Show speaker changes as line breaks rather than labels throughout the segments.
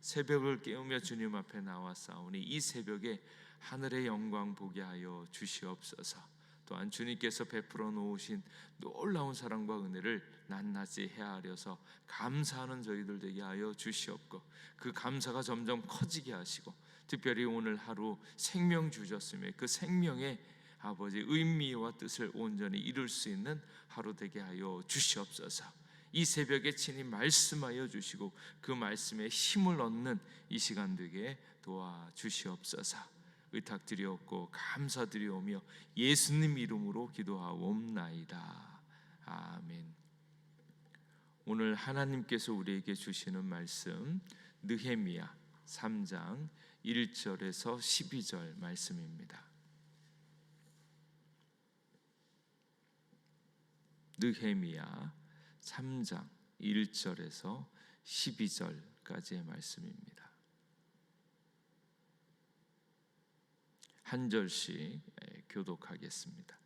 새벽을 깨우며 주님 앞에 나왔사오니 이 새벽에 하늘의 영광 보게 하여 주시옵소서. 또한 주님께서 베풀어 놓으신 놀라운 사랑과 은혜를 낱낱이 헤아려서 감사하는 저희들 되게 하여 주시옵고, 그 감사가 점점 커지게 하시고, 특별히 오늘 하루 생명 주셨으며 그 생명의 아버지 의미와 뜻을 온전히 이룰 수 있는 하루 되게 하여 주시옵소서. 이 새벽에 친히 말씀하여 주시고 그 말씀에 힘을 얻는 이 시간 되게 도와주시옵소서. 의탁드리옵고 감사드리오며 예수님 이름으로 기도하옵나이다. 아멘. 오늘 하나님께서 우리에게 주시는 말씀 느헤미야 3장 1절에서 12절 말씀입니다. 느헤미야 3장 1절에서 12절까지의 말씀입니다. 한 절씩 교독하겠습니다.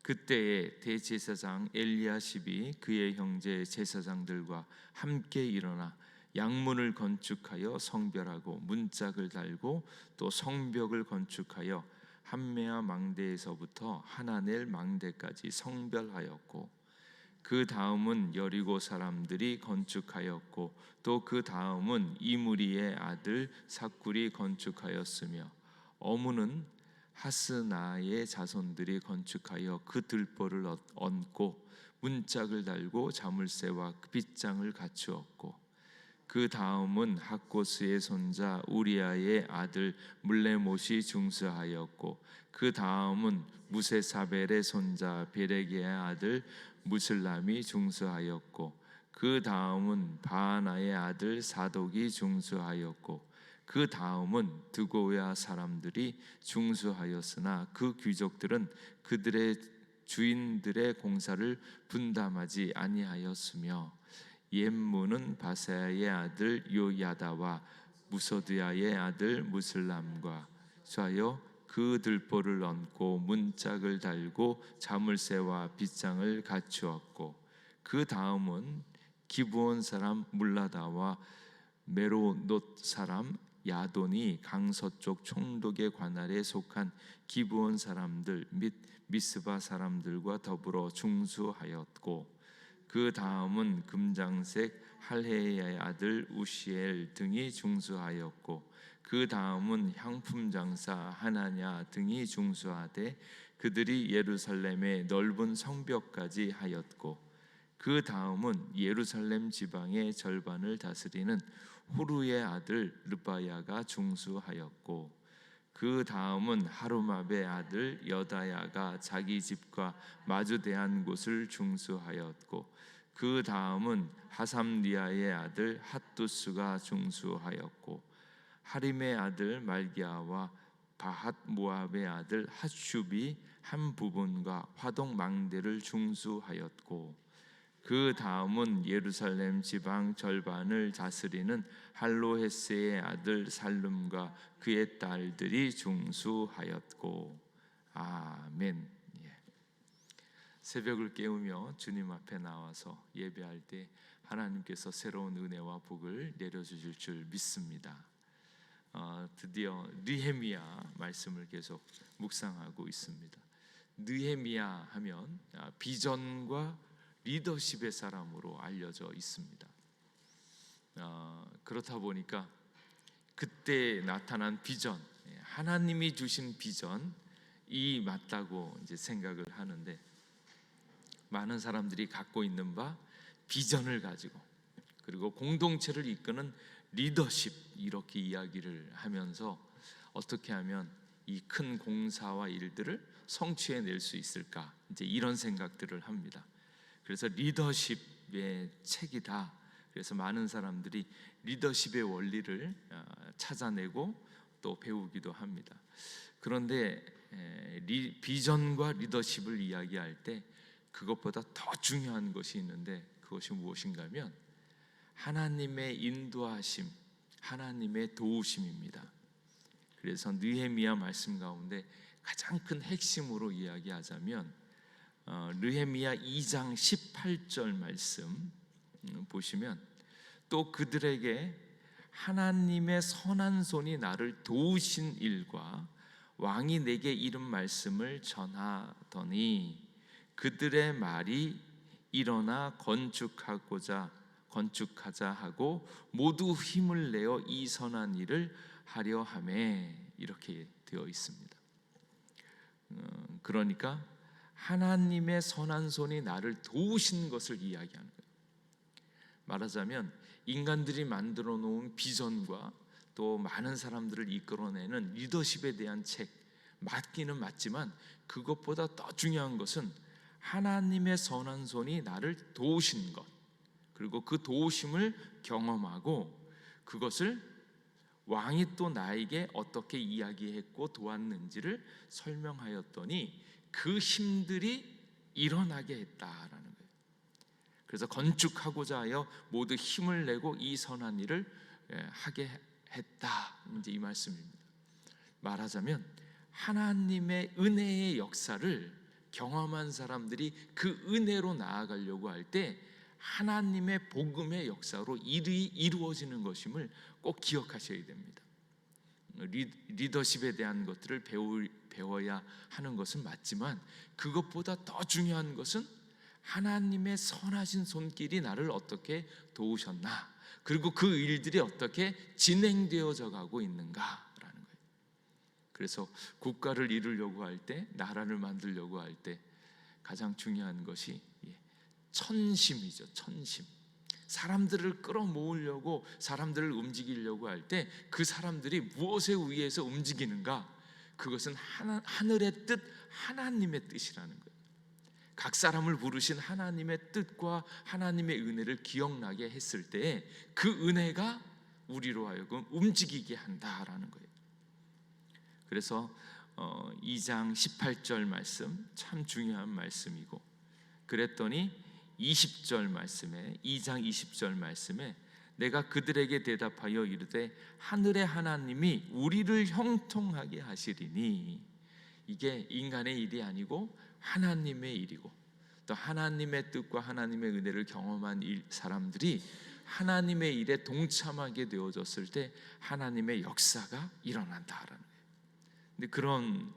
그때에 대제사장 엘리야십이 그의 형제 제사장들과 함께 일어나 양문을 건축하여 성별하고 문짝을 달고 또 성벽을 건축하여 한메아 망대에서부터 하나넬 망대까지 성별하였고, 그 다음은 여리고 사람들이 건축하였고, 또 그 다음은 이무리의 아들 삭굴이 건축하였으며, 어무는 하스나의 자손들이 건축하여 그 들보를 얹고 문짝을 달고 자물쇠와 빗장을 갖추었고, 그 다음은 학고스의 손자 우리아의 아들 물레못이 중수하였고, 그 다음은 무세사벨의 손자 베레기의 아들 무슬람이 중수하였고, 그 다음은 바하나의 아들 사독이 중수하였고, 그 다음은 드고야 사람들이 중수하였으나 그 귀족들은 그들의 주인들의 공사를 분담하지 아니하였으며, 옌무는 바세야의 아들 요야다와 무소드야의 아들 무슬람과 좌여 그 들보를 얹고 문짝을 달고 자물쇠와 빗장을 갖추었고, 그 다음은 기브온 사람 물라다와 메로노 사람 야돈이 강서쪽 총독의 관할에 속한 기브온 사람들 및 미스바 사람들과 더불어 중수하였고, 그 다음은 금장색 할헤야의 아들 우시엘 등이 중수하였고, 그 다음은 향품 장사 하나냐 등이 중수하되 그들이 예루살렘의 넓은 성벽까지 하였고, 그 다음은 예루살렘 지방의 절반을 다스리는 후루의 아들 르바야가 중수하였고, 그 다음은 하루마베의 아들 여다야가 자기 집과 마주대한 곳을 중수하였고, 그 다음은 하삼리아의 아들 핫두스가 중수하였고, 하림의 아들 말기야와 바핫 모압의 아들 핫슈비 한 부분과 화동 망대를 중수하였고, 그 다음은 예루살렘 지방 절반을 다스리는 할로헤스의 아들 살룸과 그의 딸들이 중수하였고. 아멘. 새벽을 깨우며 주님 앞에 나와서 예배할 때 하나님께서 새로운 은혜와 복을 내려주실 줄 믿습니다. 드디어 느헤미야 말씀을 계속 묵상하고 있습니다. 느헤미야 하면 비전과 리더십의 사람으로 알려져 있습니다. 그렇다 보니까 그때 나타난 비전, 하나님이 주신 비전이 맞다고 이제 생각을 하는데, 많은 사람들이 갖고 있는 바 비전을 가지고, 그리고 공동체를 이끄는 리더십, 이렇게 이야기를 하면서 어떻게 하면 이 큰 공사와 일들을 성취해낼 수 있을까, 이제 이런 생각들을 합니다. 그래서 리더십의 책이다. 그래서 많은 사람들이 리더십의 원리를 찾아내고 또 배우기도 합니다. 그런데 비전과 리더십을 이야기할 때 그것보다 더 중요한 것이 있는데, 그것이 무엇인가 하면 하나님의 인도하심, 하나님의 도우심입니다. 그래서 느헤미야 말씀 가운데 가장 큰 핵심으로 이야기하자면 느헤미야 2장 18절 말씀 보시면, 또 그들에게 하나님의 선한 손이 나를 도우신 일과 왕이 내게 이른 말씀을 전하더니 그들의 말이 일어나 건축하자 하고 모두 힘을 내어 이 선한 일을 하려 하매, 이렇게 되어 있습니다. 그러니까 하나님의 선한 손이 나를 도우신 것을 이야기하는 거예요. 말하자면 인간들이 만들어 놓은 비전과 또 많은 사람들을 이끌어내는 리더십에 대한 책 맞기는 맞지만, 그것보다 더 중요한 것은 하나님의 선한 손이 나를 도우신 것, 그리고 그 도우심을 경험하고 그것을 왕이 또 나에게 어떻게 이야기했고 도왔는지를 설명하였더니 그 힘들이 일어나게 했다라는 거예요. 그래서 건축하고자 하여 모두 힘을 내고 이 선한 일을 하게 했다, 이제 이 말씀입니다. 말하자면 하나님의 은혜의 역사를 경험한 사람들이 그 은혜로 나아가려고 할 때 하나님의 복음의 역사로 일이 이루어지는 것임을 꼭 기억하셔야 됩니다. 리더십에 대한 것들을 배워야 하는 것은 맞지만, 그것보다 더 중요한 것은 하나님의 선하신 손길이 나를 어떻게 도우셨나, 그리고 그 일들이 어떻게 진행되어져 가고 있는가라는 거예요. 그래서 국가를 이루려고 할 때, 나라를 만들려고 할 때 가장 중요한 것이 천심이죠. 천심. 사람들을 끌어모으려고, 사람들을 움직이려고 할 때 그 사람들이 무엇에 의해서 움직이는가, 그것은 하늘의 뜻, 하나님의 뜻이라는 거예요. 각 사람을 부르신 하나님의 뜻과 하나님의 은혜를 기억나게 했을 때 그 은혜가 우리로 하여금 움직이게 한다라는 거예요. 그래서 2장 18절 말씀 참 중요한 말씀이고, 그랬더니 20절 말씀에, 2장 20절 말씀에 내가 그들에게 대답하여 이르되 하늘의 하나님이 우리를 형통하게 하시리니, 이게 인간의 일이 아니고 하나님의 일이고, 또 하나님의 뜻과 하나님의 은혜를 경험한 사람들이 하나님의 일에 동참하게 되어졌을 때 하나님의 역사가 일어난다라는 거예요. 근데 그런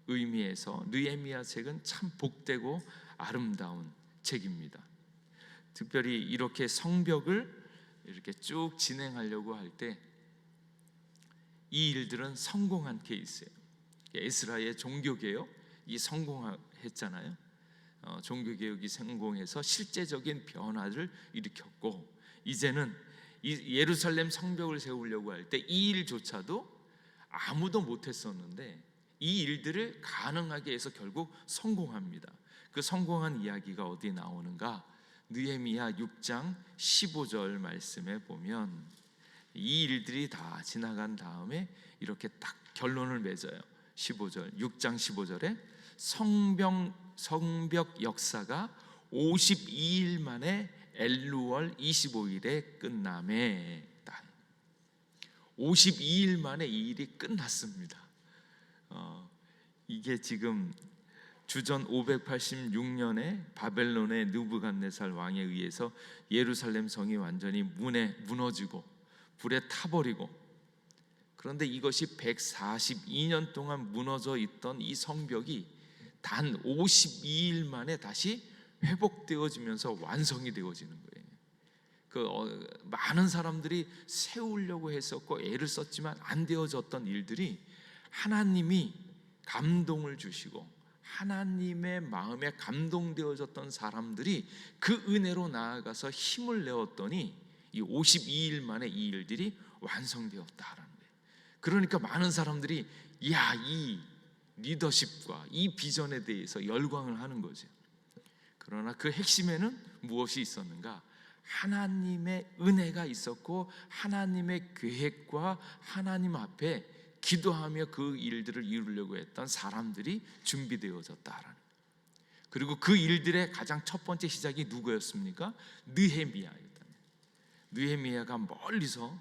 의미에서 느헤미야 책은 참 복되고 아름다운 책입니다. 특별히 이렇게 성벽을 이렇게 쭉 진행하려고 할 때 이 일들은 성공한 케이스예요. 에스라의 종교개혁이 성공했잖아요. 종교개혁이 성공해서 실제적인 변화를 일으켰고, 이제는 이 예루살렘 성벽을 세우려고 할 때 이 일조차도 아무도 못했었는데 이 일들을 가능하게 해서 결국 성공합니다. 그 성공한 이야기가 어디 나오는가? 느헤미야 6장 15절 말씀에 보면 이 일들이 다 지나간 다음에 이렇게 딱 결론을 맺어요. 15절, 6장 15절에 성벽 역사가 52일 만에 엘루월 25일에 끝남에, 52일 만에 이 일이 끝났습니다. 이게 지금 주전 586년에 바벨론의 느부갓네살 왕에 의해서 예루살렘 성이 완전히 무너지고 불에 타버리고, 그런데 이것이 142년 동안 무너져 있던 이 성벽이 단 52일 만에 다시 회복되어지면서 완성이 되어지는 거예요. 많은 사람들이 세우려고 했었고 애를 썼지만 안 되어졌던 일들이 하나님이 감동을 주시고 하나님의 마음에 감동되어졌던 사람들이 그 은혜로 나아가서 힘을 내었더니 이 52일 만에 이 일들이 완성되었다라는 거예요. 그러니까 많은 사람들이 이 리더십과 이 비전에 대해서 열광을 하는 거죠. 그러나 그 핵심에는 무엇이 있었는가? 하나님의 은혜가 있었고 하나님의 계획과 하나님 앞에 기도하며 그 일들을 이루려고 했던 사람들이 준비되어졌다라는 거예요. 그리고 그 일들의 가장 첫 번째 시작이 누구였습니까? 느헤미야였다. 느헤미야가 멀리서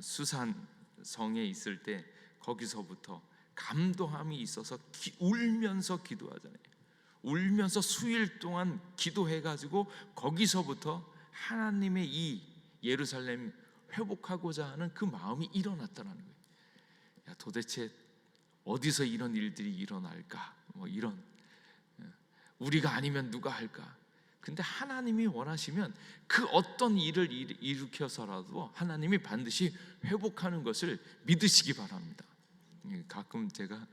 수산 성에 있을 때 거기서부터 감동함이 있어서 울면서 기도하잖아요. 울면서 수일 동안 기도해가지고 거기서부터 하나님의 이 예루살렘 회복하고자 하는 그 마음이 일어났다는 거예요. 야, 도대체 어디서 이런 일들이 일어날까? 뭐 이런, 우리가 아니면 누가 할까? 근데 하나님이 원하시면 그 어떤 일을 일으켜서라도 하나님이 반드시 회복하는 것을 믿으시기 바랍니다. 가끔 제가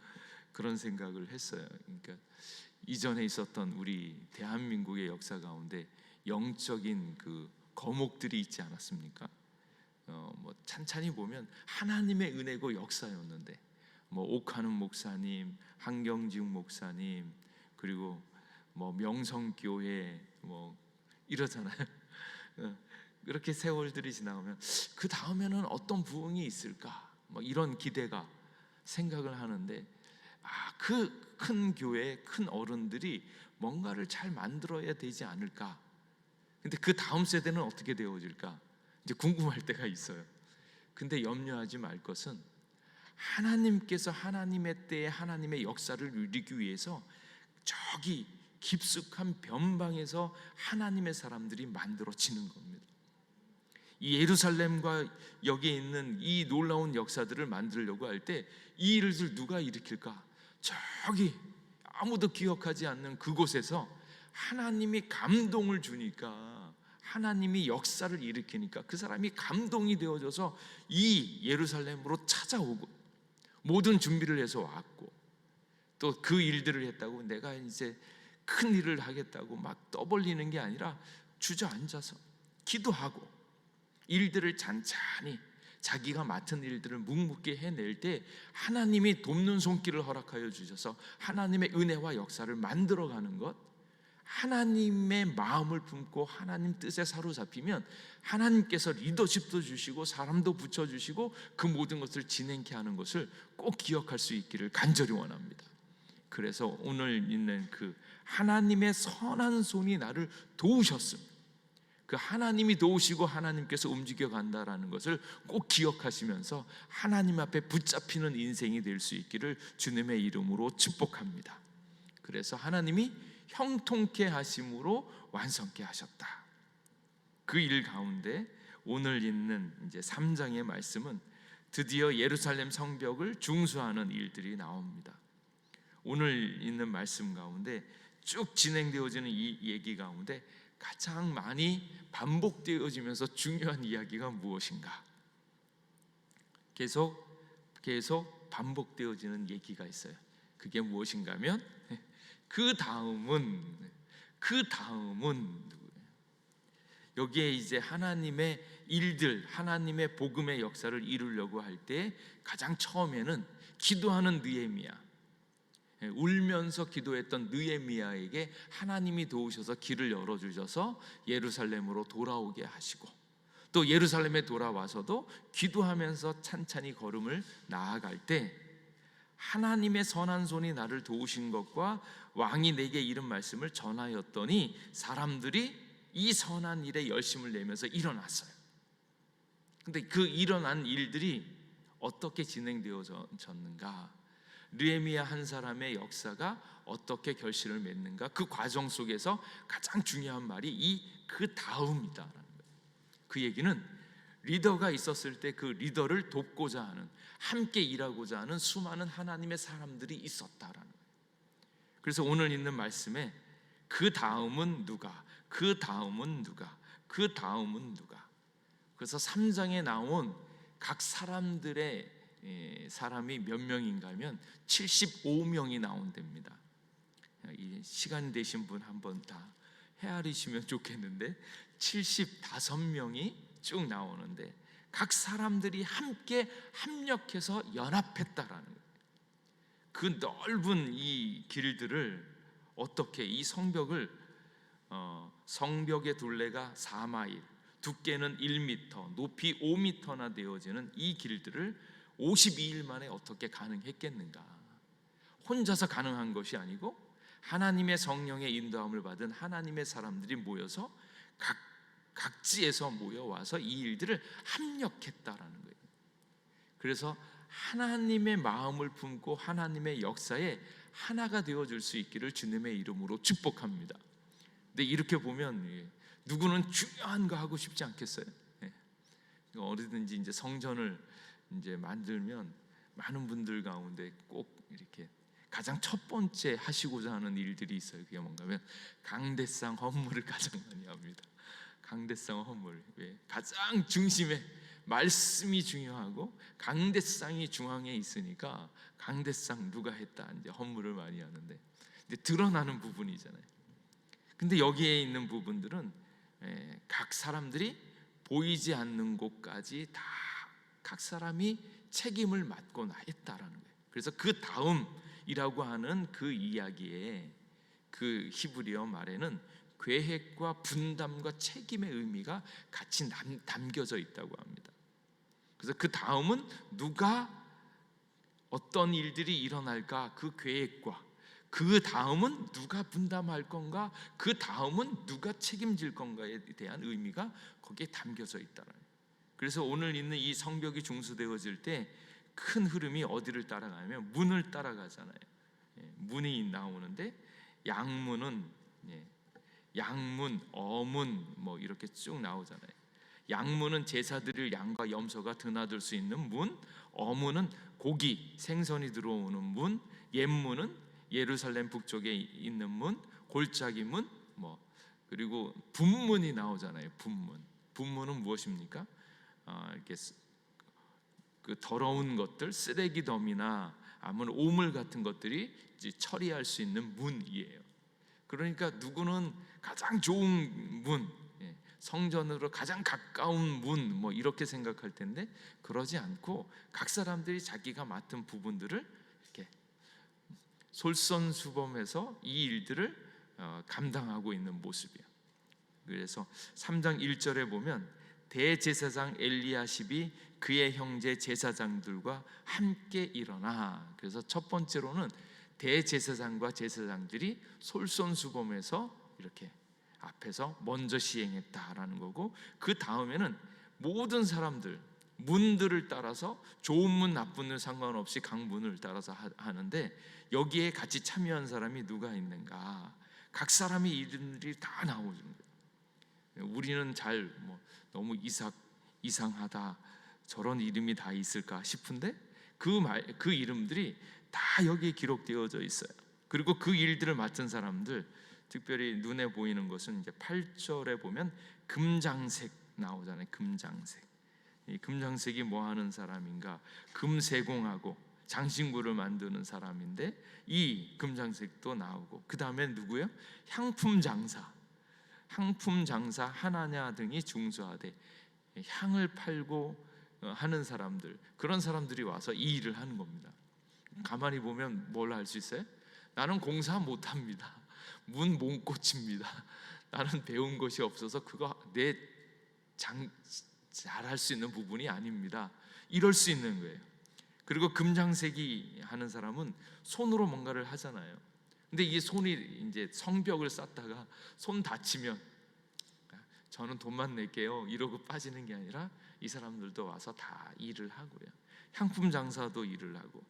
그런 생각을 했어요. 그러니까 이전에 있었던 우리 대한민국의 역사 가운데 영적인 그 거목들이 있지 않았습니까? 뭐 찬찬히 보면 하나님의 은혜고 역사였는데, 뭐 옥하는 목사님, 한경직 목사님, 그리고 뭐 명성교회 뭐 이러잖아요. 그렇게 세월들이 지나가면 그 다음에는 어떤 부흥이 있을까? 뭐 이런 기대가 생각을 하는데, 그 큰 교회, 큰 어른들이 뭔가를 잘 만들어야 되지 않을까? 근데 그 다음 세대는 어떻게 되어질까? 이제 궁금할 때가 있어요. 근데 염려하지 말 것은 하나님께서 하나님의 때에 하나님의 역사를 누리기 위해서 저기 깊숙한 변방에서 하나님의 사람들이 만들어지는 겁니다. 이 예루살렘과 여기에 있는 이 놀라운 역사들을 만들려고 할 때 이 일을 누가 일으킬까? 저기 아무도 기억하지 않는 그곳에서 하나님이 감동을 주니까, 하나님이 역사를 일으키니까 그 사람이 감동이 되어져서 이 예루살렘으로 찾아오고 모든 준비를 해서 왔고, 또 그 일들을 했다고 내가 이제 큰 일을 하겠다고 막 떠벌리는 게 아니라 주저앉아서 기도하고 일들을 잔잔히 자기가 맡은 일들을 묵묵히 해낼 때 하나님이 돕는 손길을 허락하여 주셔서 하나님의 은혜와 역사를 만들어가는 것, 하나님의 마음을 품고 하나님 뜻에 사로잡히면 하나님께서 리더십도 주시고 사람도 붙여주시고 그 모든 것을 진행케 하는 것을 꼭 기억할 수 있기를 간절히 원합니다. 그래서 오늘 있는 그 하나님의 선한 손이 나를 도우셨습니다. 그 하나님이 도우시고 하나님께서 움직여 간다라는 것을 꼭 기억하시면서 하나님 앞에 붙잡히는 인생이 될 수 있기를 주님의 이름으로 축복합니다. 그래서 하나님이 형통케 하심으로 완성케 하셨다. 그 일 가운데 오늘 있는 이제 3장의 말씀은 드디어 예루살렘 성벽을 중수하는 일들이 나옵니다. 오늘 있는 말씀 가운데 쭉 진행되어지는 이 얘기 가운데 가장 많이 반복되어지면서 중요한 이야기가 무엇인가? 계속 반복되어지는 얘기가 있어요. 그게 무엇인가 하면 그 다음은 누구예요? 여기에 이제 하나님의 일들, 하나님의 복음의 역사를 이루려고 할 때 가장 처음에는 기도하는 느헤미야, 울면서 기도했던 느헤미야에게 하나님이 도우셔서 길을 열어주셔서 예루살렘으로 돌아오게 하시고, 또 예루살렘에 돌아와서도 기도하면서 찬찬히 걸음을 나아갈 때 하나님의 선한 손이 나를 도우신 것과 왕이 내게 이른 말씀을 전하였더니 사람들이 이 선한 일에 열심을 내면서 일어났어요. 근데 그 일어난 일들이 어떻게 진행되어졌는가? 느헤미야 한 사람의 역사가 어떻게 결실을 맺는가? 그 과정 속에서 가장 중요한 말이 그 다음이다라는 거예요. 그 얘기는 리더가 있었을 때 그 리더를 돕고자 하는, 함께 일하고자 하는 수많은 하나님의 사람들이 있었다라는 거예요. 그래서 오늘 있는 말씀에 그 다음은 누가? 그 다음은 누가? 그 다음은 누가? 그래서 3장에 나온 각 사람들의 사람이 몇 명인가 하면 75명이 나온답니다. 시간 되신 분 한번 다 헤아리시면 좋겠는데 75명이 쭉 나오는데 각 사람들이 함께 합력해서 연합했다라는 거예요. 그 넓은 이 길들을 어떻게, 이 성벽을 성벽의 둘레가 4마일, 두께는 1m, 높이 5m나 되어지는 이 길들을 52일 만에 어떻게 가능했겠는가? 혼자서 가능한 것이 아니고 하나님의 성령의 인도함을 받은 하나님의 사람들이 모여서 각지에서 모여와서 이 일들을 합력했다라는 거예요. 그래서 하나님의 마음을 품고 하나님의 역사에 하나가 되어줄 수 있기를 주님의 이름으로 축복합니다. 근데 이렇게 보면 누구는 중요한 거 하고 싶지 않겠어요? 어디든지 이제 성전을 이제 만들면 많은 분들 가운데 꼭 이렇게 가장 첫 번째 하시고자 하는 일들이 있어요. 그게 뭔가면 강대상 헌물을 가장 많이 합니다. 강대상 헌물. 왜? 가장 중심에 말씀이 중요하고 강대상이 중앙에 있으니까 강대상 누가 했다 이제 헌물을 많이 하는데, 이제 드러나는 부분이잖아요. 근데 여기에 있는 부분들은 각 사람들이 보이지 않는 곳까지 다 각 사람이 책임을 맡고 했다라는 거예요. 그래서 그 다음이라고 하는 그 이야기에 그 히브리어 말에는 계획과 분담과 책임의 의미가 같이 담겨져 있다고 합니다. 그래서 그 다음은 누가 어떤 일들이 일어날까 그 계획과, 그 다음은 누가 분담할 건가, 그 다음은 누가 책임질 건가에 대한 의미가 거기에 담겨져 있다는 거예요. 그래서 오늘 있는 이 성벽이 중수되어질 때 큰 흐름이 어디를 따라가냐면 문을 따라가잖아요. 문이 나오는데 양문은 양문, 어문 뭐 이렇게 쭉 나오잖아요. 양문은 제사 드릴 양과 염소가 드나들 수 있는 문, 어문은 고기, 생선이 들어오는 문, 옛문은 예루살렘 북쪽에 있는 문, 골짜기 문, 뭐 그리고 분문이 나오잖아요. 분문은 무엇입니까? 이렇게 그 더러운 것들, 쓰레기 더미나 아니면 오물 같은 것들이 이제 처리할 수 있는 문이에요. 그러니까 누구는 가장 좋은 문, 성전으로 가장 가까운 문, 뭐 이렇게 생각할 텐데 그러지 않고 각 사람들이 자기가 맡은 부분들을 이렇게 솔선수범해서 이 일들을 감당하고 있는 모습이에요. 그래서 3장 1절에 보면 대제사장 엘리야십이 그의 형제 제사장들과 함께 일어나. 그래서 첫 번째로는 대제사장과 제사장들이 솔선수범해서 이렇게 앞에서 먼저 시행했다라는 거고, 그 다음에는 모든 사람들 문들을 따라서 좋은 문 나쁜 문 상관없이 각 문을 따라서 하는데, 여기에 같이 참여한 사람이 누가 있는가? 각 사람의 이름들이 다 나오는 거예요. 우리는 잘 너무 이상하다, 저런 이름이 다 있을까 싶은데 그 이름들이 다 여기에 기록되어져 있어요. 그리고 그 일들을 맡은 사람들, 특별히 눈에 보이는 것은 이제 8절에 보면 금장색 나오잖아요. 금장색. 이 금장색이 뭐 하는 사람인가? 금 세공하고 장신구를 만드는 사람인데 이 금장색도 나오고, 그 다음에 누구예요? 향품 장사 하나냐 등이 중수하되, 향을 팔고 하는 사람들, 그런 사람들이 와서 이 일을 하는 겁니다. 가만히 보면 뭘 할 수 있어요? 나는 공사 못합니다. 문 못 고칩니다. 나는 배운 것이 없어서 그거 잘할 수 있는 부분이 아닙니다. 이럴 수 있는 거예요. 그리고 금장색이 하는 사람은 손으로 뭔가를 하잖아요. 근데 이 손이 이제 성벽을 쌓다가 손 다치면 저는 돈만 낼게요 이러고 빠지는 게 아니라 이 사람들도 와서 다 일을 하고요. 향품 장사도 일을 하고,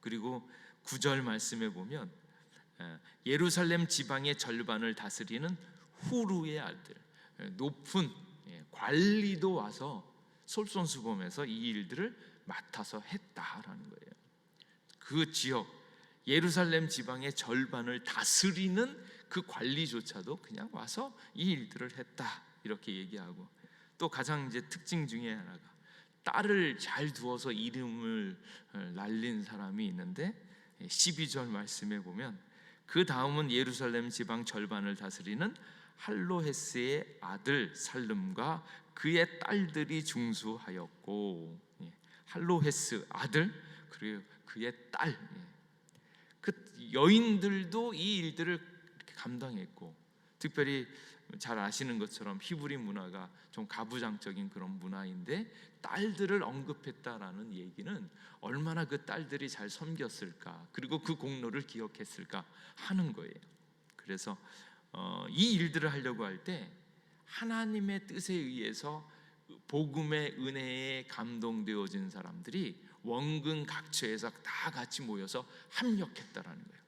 그리고 9절 말씀에 보면 예루살렘 지방의 절반을 다스리는 후루의 아들, 높은 관리도 와서 솔선수범해서 이 일들을 맡아서 했다라는 거예요. 그 지역 예루살렘 지방의 절반을 다스리는 그 관리조차도 그냥 와서 이 일들을 했다 이렇게 얘기하고, 또 가장 이제 특징 중에 하나가 딸을 잘 두어서 이름을 날린 사람이 있는데 12절 말씀에 보면 그 다음은 예루살렘 지방 절반을 다스리는 할로헤스의 아들 살름과 그의 딸들이 중수하였고, 할로헤스 아들 그리고 그의 딸, 그 여인들도 이 일들을 이렇게 감당했고, 특별히 잘 아시는 것처럼 히브리 문화가 좀 가부장적인 그런 문화인데 딸들을 언급했다라는 얘기는 얼마나 그 딸들이 잘 섬겼을까, 그리고 그 공로를 기억했을까 하는 거예요. 그래서 이 일들을 하려고 할 때 하나님의 뜻에 의해서 복음의 은혜에 감동되어진 사람들이 원근 각처에서 다 같이 모여서 합력했다라는 거예요.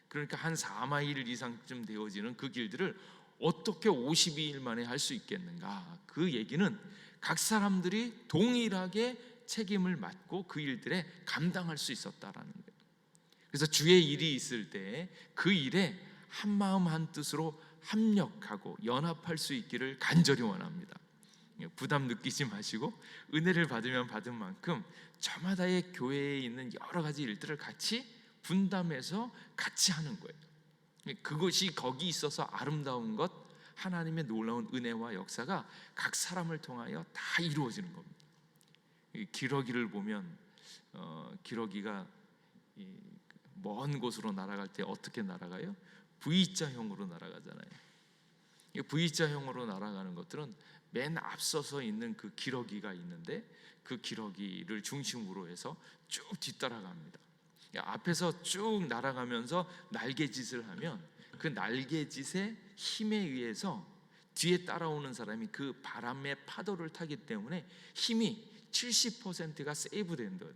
그러니까 한 4마일 이상쯤 되어지는 그 길들을 어떻게 52일 만에 할 수 있겠는가? 그 얘기는 각 사람들이 동일하게 책임을 맡고 그 일들에 감당할 수 있었다라는 거예요. 그래서 주의 일이 있을 때 그 일에 한 마음 한 뜻으로 합력하고 연합할 수 있기를 간절히 원합니다. 부담 느끼지 마시고 은혜를 받으면 받은 만큼 저마다의 교회에 있는 여러 가지 일들을 같이 분담해서 같이 하는 거예요. 그것이 거기 있어서 아름다운 것, 하나님의 놀라운 은혜와 역사가 각 사람을 통하여 다 이루어지는 겁니다. 기러기를 보면 기러기가 먼 곳으로 날아갈 때 어떻게 날아가요? V자형으로 날아가잖아요. V자형으로 날아가는 것들은 맨 앞서서 있는 그 기러기가 있는데 그 기러기를 중심으로 해서 쭉 뒤따라갑니다. 앞에서 쭉 날아가면서 날개짓을 하면 그 날개짓의 힘에 의해서 뒤에 따라오는 사람이 그 바람의 파도를 타기 때문에 힘이 70%가 세이브된다.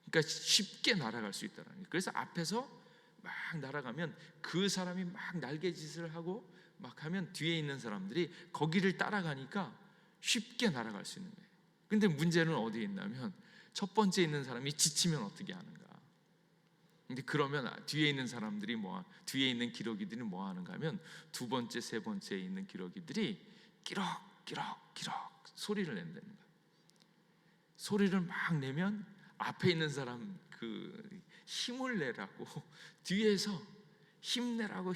그러니까 쉽게 날아갈 수 있다는 거예요. 그래서 앞에서 막 날아가면 그 사람이 막 날개짓을 하고 막 하면 뒤에 있는 사람들이 거기를 따라가니까 쉽게 날아갈 수 있는 거예요. 근데 문제는 어디에 있냐면 첫 번째 있는 사람이 지치면 어떻게 하는가. 근데 그러면 뒤에 있는 사람들이 뒤에 있는 기러기들이 뭐 하는가 하면 두 번째, 세 번째에 있는 기러기들이 끼럭끼럭끼럭 소리를 낸다는 거예요. 소리를 막 내면 앞에 있는 사람 그 힘을 내라고 뒤에서 힘내라고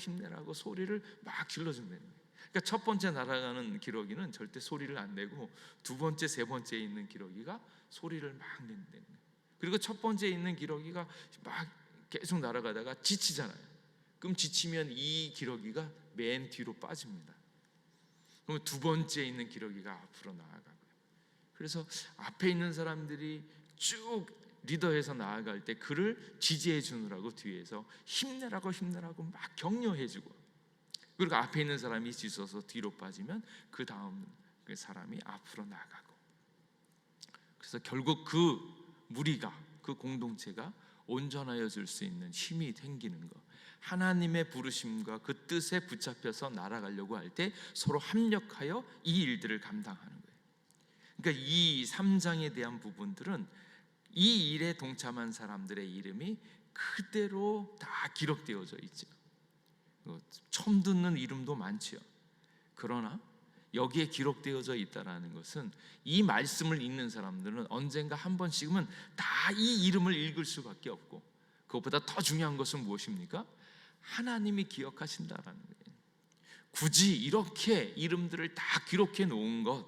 소리를 막 질러준다는 거예요. 그러니까 첫 번째 날아가는 기러기는 절대 소리를 안 내고 두 번째, 세 번째에 있는 기러기가 소리를 막 낸다는 거예요. 그리고 첫 번째에 있는 기러기가 막 계속 날아가다가 지치잖아요. 그럼 지치면 이 기러기가 맨 뒤로 빠집니다. 그럼 두 번째에 있는 기러기가 앞으로 나아가고요. 그래서 앞에 있는 사람들이 쭉 리더에서 나아갈 때 그를 지지해 주느라고 뒤에서 힘내라고 막 격려해주고, 그리고 앞에 있는 사람이 지쳐서 뒤로 빠지면 그 다음 그 사람이 앞으로 나가고, 그래서 결국 그 무리가, 그 공동체가 온전하여질 수 있는 힘이 생기는 것, 하나님의 부르심과 그 뜻에 붙잡혀서 날아가려고 할 때 서로 합력하여 이 일들을 감당하는 거예요. 그러니까 이 3장에 대한 부분들은 이 일에 동참한 사람들의 이름이 그대로 다 기록되어져 있죠. 처음 듣는 이름도 많지요. 그러나 여기에 기록되어져 있다는 것은 이 말씀을 읽는 사람들은 언젠가 한 번씩은 다 이 이름을 읽을 수밖에 없고, 그것보다 더 중요한 것은 무엇입니까? 하나님이 기억하신다라는 거예요. 굳이 이렇게 이름들을 다 기록해 놓은 것,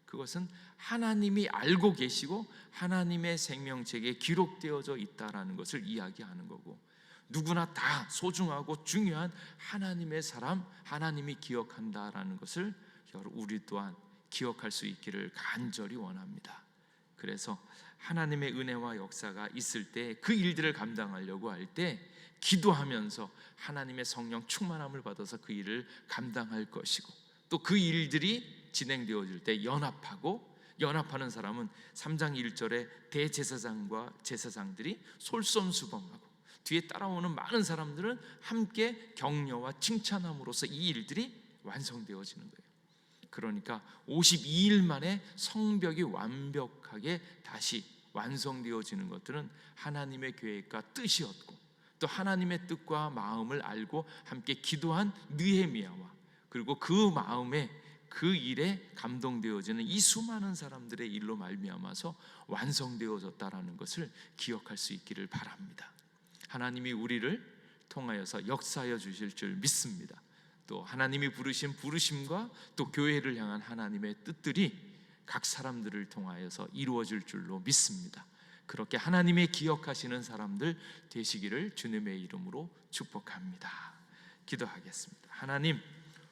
그것은 하나님이 알고 계시고 하나님의 생명책에 기록되어져 있다라는 것을 이야기하는 거고, 누구나 다 소중하고 중요한 하나님의 사람, 하나님이 기억한다라는 것을 우리 또한 기억할 수 있기를 간절히 원합니다. 그래서 하나님의 은혜와 역사가 있을 때 그 일들을 감당하려고 할 때 기도하면서 하나님의 성령 충만함을 받아서 그 일을 감당할 것이고, 또 그 일들이 진행되어질 때 연합하는 사람은 3장 1절에 대제사장과 제사장들이 솔선수범하고 뒤에 따라오는 많은 사람들은 함께 격려와 칭찬함으로써 이 일들이 완성되어지는 거예요. 그러니까 52일 만에 성벽이 완벽하게 다시 완성되어지는 것들은 하나님의 계획과 뜻이었고, 또 하나님의 뜻과 마음을 알고 함께 기도한 느헤미야와, 그리고 그 마음에 그 일에 감동되어지는 이 수많은 사람들의 일로 말미암아서 완성되어졌다라는 것을 기억할 수 있기를 바랍니다. 하나님이 우리를 통하여서 역사하여 주실 줄 믿습니다. 또 하나님이 부르신 부르심과 또 교회를 향한 하나님의 뜻들이 각 사람들을 통하여서 이루어질 줄로 믿습니다. 그렇게 하나님의 기억하시는 사람들 되시기를 주님의 이름으로 축복합니다. 기도하겠습니다. 하나님,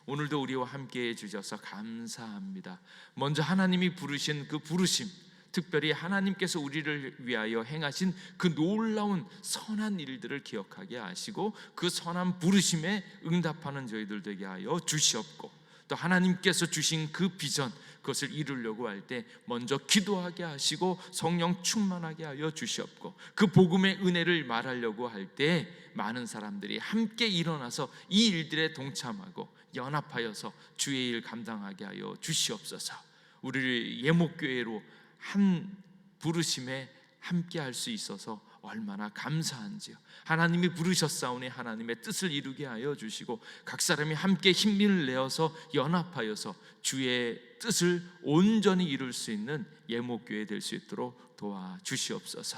오늘도 우리와 함께 해주셔서 감사합니다. 먼저 하나님이 부르신 그 부르심, 특별히 하나님께서 우리를 위하여 행하신 그 놀라운 선한 일들을 기억하게 하시고 그 선한 부르심에 응답하는 저희들 되게 하여 주시옵고, 또 하나님께서 주신 그 비전, 그것을 이루려고 할 때 먼저 기도하게 하시고 성령 충만하게 하여 주시옵고, 그 복음의 은혜를 말하려고 할 때 많은 사람들이 함께 일어나서 이 일들에 동참하고 연합하여서 주의 일 감당하게 하여 주시옵소서. 우리를 예목교회로 한 부르심에 함께 할 수 있어서 얼마나 감사한지요. 하나님이 부르셨사오니 하나님의 뜻을 이루게 하여 주시고 각 사람이 함께 힘을 내어서 연합하여서 주의 뜻을 온전히 이룰 수 있는 예목교회 될 수 있도록 도와주시옵소서.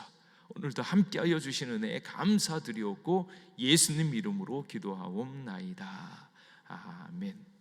오늘도 함께하여 주신 은혜에 감사드리옵고 예수님 이름으로 기도하옵나이다. 아멘.